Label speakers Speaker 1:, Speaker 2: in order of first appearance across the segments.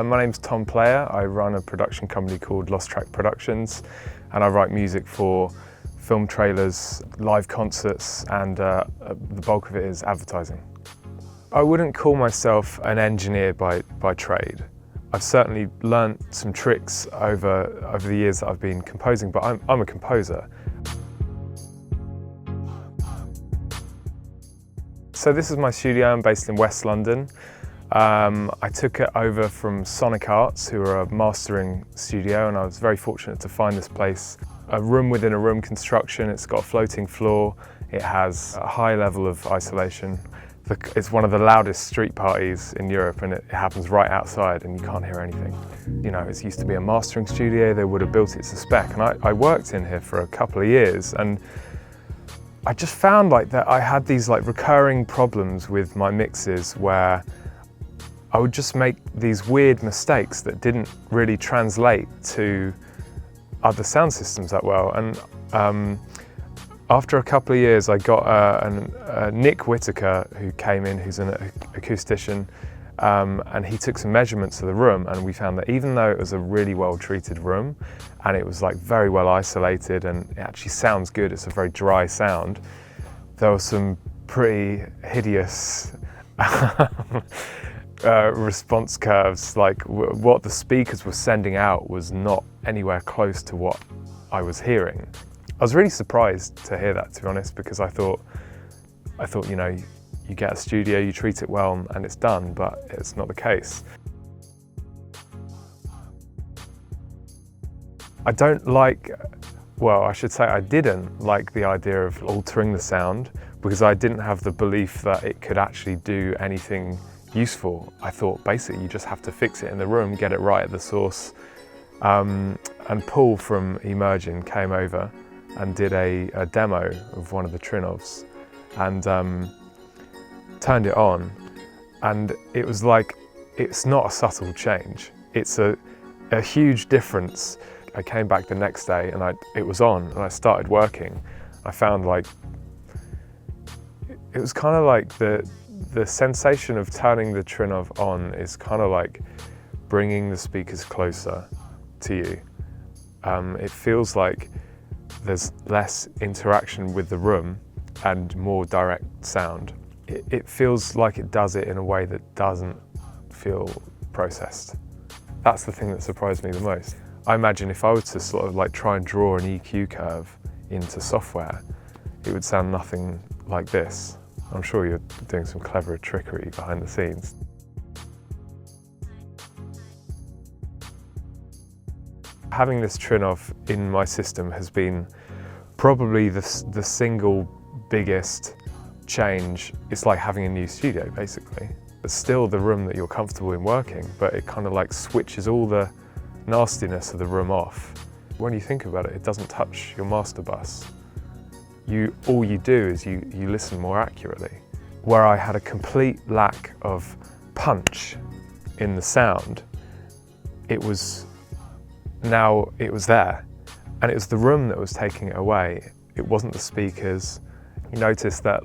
Speaker 1: My name's Tom Player. I run a production company called Lost Track Productions, and I write music for film trailers, live concerts, and the bulk of it is advertising. I wouldn't call myself an engineer by trade. I've certainly learnt some tricks over the years that I've been composing, but I'm a composer. So this is my studio. I'm based in West London. I took it over from Sonic Arts, who are a mastering studio, and I was very fortunate to find this place. A room within a room construction. It's got a floating floor. It has a high level of isolation. It's one of the loudest street parties in Europe, and it happens right outside and you can't hear anything. You know, it used to be a mastering studio. They would have built it to spec, and I worked in here for a couple of years, and I just found that I had these recurring problems with my mixes where I would just make these weird mistakes that didn't really translate to other sound systems that well. And after a couple of years, I got Nick Whitaker, who came in, who's an acoustician, and he took some measurements of the room, and we found that even though it was a really well-treated room, and it was very well isolated, and it actually sounds good, it's a very dry sound, there were some pretty hideous response curves. What the speakers were sending out was not anywhere close to what I was hearing. I was really surprised to hear that, to be honest, because I thought, you know, you get a studio, you treat it well, and it's done, but it's not the case. I didn't like the idea of altering the sound, because I didn't have the belief that it could actually do anything useful. I thought basically you just have to fix it in the room, get it right at the source. And Paul from Emerging came over and did a demo of one of the Trinnovs, and turned it on, and it was it's not a subtle change. It's a huge difference. I came back the next day and it was on, and I started working. I found it was kind of like the sensation of turning the Trinnov on is kind of like bringing the speakers closer to you. It feels like there's less interaction with the room and more direct sound. It feels like it does it in a way that doesn't feel processed. That's the thing that surprised me the most. I imagine if I were to sort of try and draw an EQ curve into software, it would sound nothing like this. I'm sure you're doing some clever trickery behind the scenes. Having this Trinnov in my system has been probably the single biggest change. It's like having a new studio, basically. It's still the room that you're comfortable in working, but it kind of switches all the nastiness of the room off. When you think about it, it doesn't touch your master bus. All you do is you listen more accurately. Where I had a complete lack of punch in the sound, it was there. And it was the room that was taking it away. It wasn't the speakers. You notice that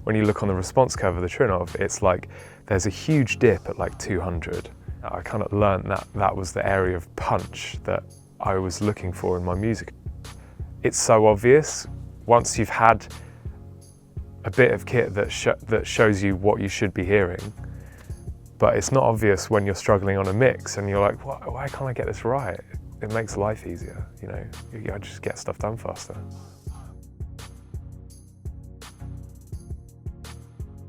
Speaker 1: when you look on the response curve of the Trinnov, it's there's a huge dip at 200. I kind of learned that was the area of punch that I was looking for in my music. It's so obvious once you've had a bit of kit that shows you what you should be hearing, but it's not obvious when you're struggling on a mix and you're like, why can't I get this right? It makes life easier, you know, I just get stuff done faster.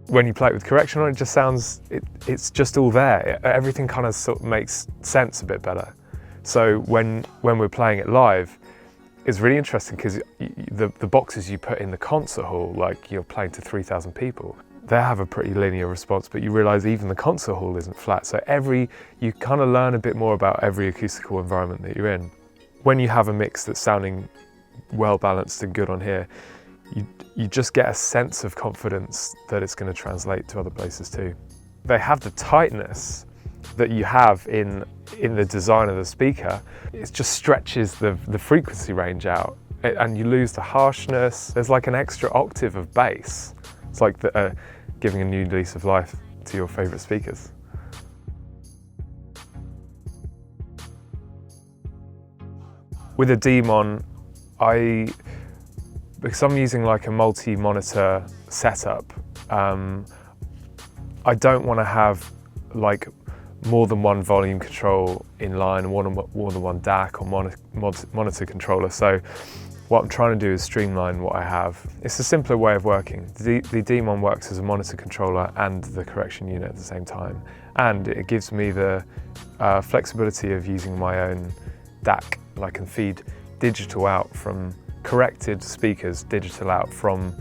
Speaker 1: When you play it with correction on, it just sounds, it's just all there. Everything kind of sort of makes sense a bit better. So when we're playing it live, it's really interesting because the boxes you put in the concert hall, you're playing to 3,000 people, they have a pretty linear response, but you realise even the concert hall isn't flat. So you kind of learn a bit more about every acoustical environment that you're in. When you have a mix that's sounding well balanced and good on here, you just get a sense of confidence that it's going to translate to other places too. They have the tightness that you have in the design of the speaker. It just stretches the frequency range out, and you lose the harshness. There's an extra octave of bass. It's giving a new lease of life to your favourite speakers. With a DMON, because I'm using like a multi-monitor setup, I don't want to have like more than one volume control in line, more than one DAC or monitor controller. So what I'm trying to do is streamline what I have. It's a simpler way of working. The DMON works as a monitor controller and the correction unit at the same time. And it gives me the flexibility of using my own DAC. I can feed digital out from corrected speakers, digital out from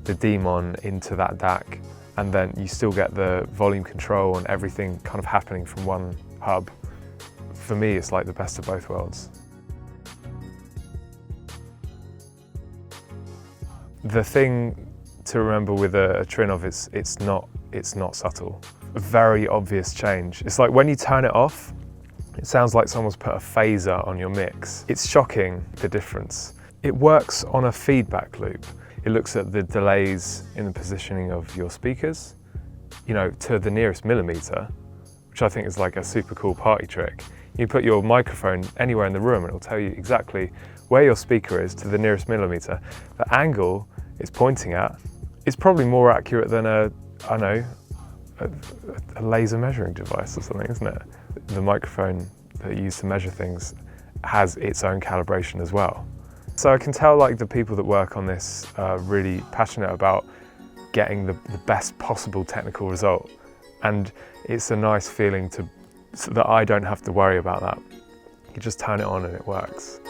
Speaker 1: the DMON into that DAC. And then you still get the volume control and everything kind of happening from one hub. For me, it's like the best of both worlds. The thing to remember with a Trinnov is it's not subtle. A very obvious change. It's like when you turn it off, it sounds like someone's put a phaser on your mix. It's shocking, the difference. It works on a feedback loop. It looks at the delays in the positioning of your speakers, to the nearest millimeter, which I think is like a super cool party trick. You put your microphone anywhere in the room and it'll tell you exactly where your speaker is to the nearest millimeter. The angle it's pointing at is probably more accurate than a laser measuring device or something, isn't it? The microphone that you use to measure things has its own calibration as well. So I can tell like the people that work on this are really passionate about getting the best possible technical result. And it's a nice feeling so that I don't have to worry about that. You just turn it on and it works.